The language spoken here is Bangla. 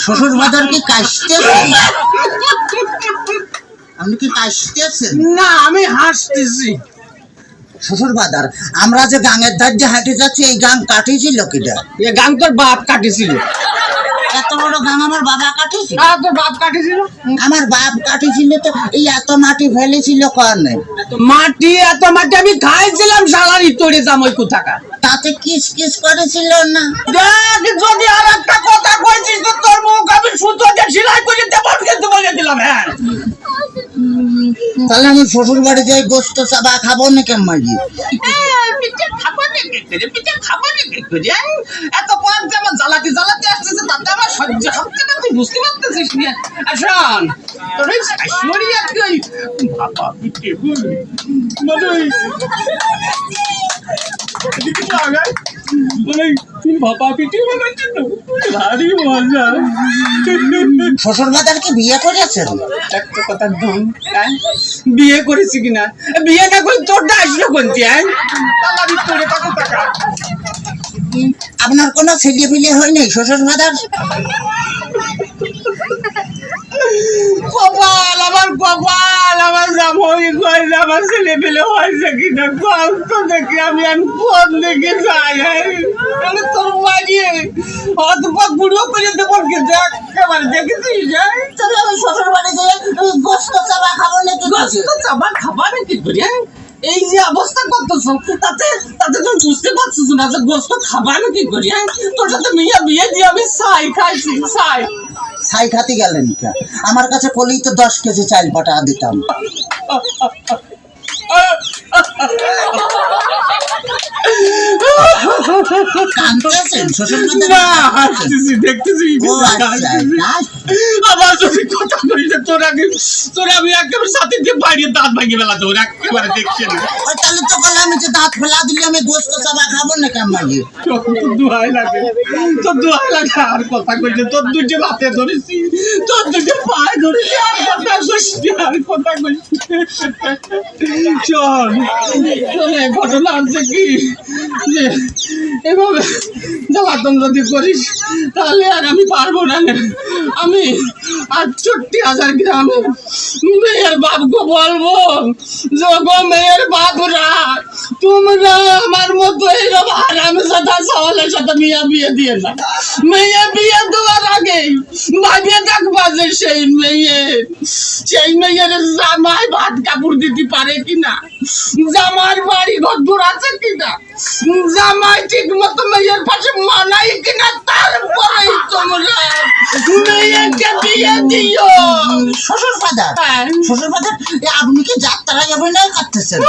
শ্বশুর বাজার কি কাশতেছেন? আপনি কি কাশতেছেন? না, আমি হাসতেছি। শ্বশুর বাজার, আমরা যে গাঙের ধার দিয়ে হাঁটে যাচ্ছি, এই গাং কাটিয়েছিল কিটা? এ গান তোর বাপ কাটিছিল। এত বড় গাং আমার বাবা কাটিয়েছিল? আর তোর বাপ কাটিছিল? আমার বাপ কাটিয়েছিল তো এই এত মাটি ফেলেছিল কারণে। মাটি এত মাটি আমি খাইছিলাম, শালারি তোরে জামাই কোথাকা। তাতে কিস কিস করেছিল না? দেখ, যদি আর একটা কথা কইছিস তো তোর মুখ আমি সুতো দিয়ে সেলাই করে দেবো কিন্তু বলে দিলাম। হ্যাঁ, তাহলে আমি শ্বশুর বাড়ি যাই গোস্ত চাবা খাবো না কেমন? পিঠে খাবো নাকি করে, পিঠে খাবো নাকি করে? এত পর যে আমার জ্বালাতে জ্বালাতে আসতেছে, তাতে আমার সহ্য হচ্ছে না, তুই বুঝতে পারতেছিস না। আর শোন, তোর ওই কাশ্মীরি আর কি ওই ভাপা পিঠে মানে এদিকে লাগাই, মানে তুই ভাপা পিঠে বানাচ্ছিস তো, ভারী মজা। শ্বশুর বাজার কি বিয়ে করেছেন? একটা কথা ধন, বিয়ে করেছি কিনা? বিয়ে না করে তোর আসলো কোনটি? তোরে কত টাকা? আপনার কোনো ছেলে পিলে হয়নি শ্বশুর বাজার? কপাল আমার, কপাল আমার, জামাই কই আমার ছেলে পেলে হয়েছে কিনা কল তো দেখি, আমি আর ফোন দেখে যাই। তাহলে তোর মারিয়ে অতপা বুড়ো করে দেবো কিন্তু একেবারে দেখেছিস? তাহলে আমি শ্বশুর বাড়ি যাই গোস্ত চাবা খাবো নাকি? গোস্ত চাবা খাবা নাকি করি? এই যে অবস্থা করতেছ, তাতে তাতে তুমি বুঝতে পারছিস না যে গোস্ত খাবা নাকি করি? তোর সাথে মেয়ে বিয়ে দিয়ে আমি ছাই খাইছি, ছাই। ছাই খাতে গেলেন কে? আমার কাছে কলেই তো 10 কেজি চাল পাঠা দিতাম। কাঁদতেছেন শ্বশুর বাজার? না, হাসতেছি, দেখতেছি। ও আচ্ছা, আবার যদি কথা বলি যে তোর আমি একেবারে সাথে দিয়ে বাইরে দাঁত ভাঙিয়ে বেলা তোর একেবারে দেখছি না। ওই তাহলে তো বলে আমি যে দাঁত ফেলা দিলে আমি গোস্ত চাবা খাবো না কেমন? তোর দোহাই লাগে, তোর দোহাই লাগে। আর কথা কইছে, তোর দুটো হাতে ধরেছি, তোর দুটো পায়ে ধরেছি, আর কথা কইছি, আর কথা কইছি। চল, ঘটনা হচ্ছে কি যে এভাবে জ্বালাতন যদি করিস তাহলে আর আমি পারবো না। আমি 68,000 গ্রামে মেয়ের বাপকে বলবো, যখন মেয়ের বাপরা তোমরা আমার মতো এরকম হারামের সাথে সওয়ালের সাথে বিয়ে দিয়ে না। মেয়ে বিয়ে দেওয়ার আগেই ভাবিয়ে থাকবা যে সেই মেয়ের জামাই ভাত কাপড় দিতে পারে কিনা, জামার বাড়ি ঘর দূর আছে কিনা, জামাই ঠিক মতো মেয়ের পাশে মানাই কিনা, তারপরেই তোমরা মেয়েকে বিয়ে দিও। শ্বশুর বাজার, শ্বশুর বাজার, আপনি কি যাত্রা যাবে না করতেছেন?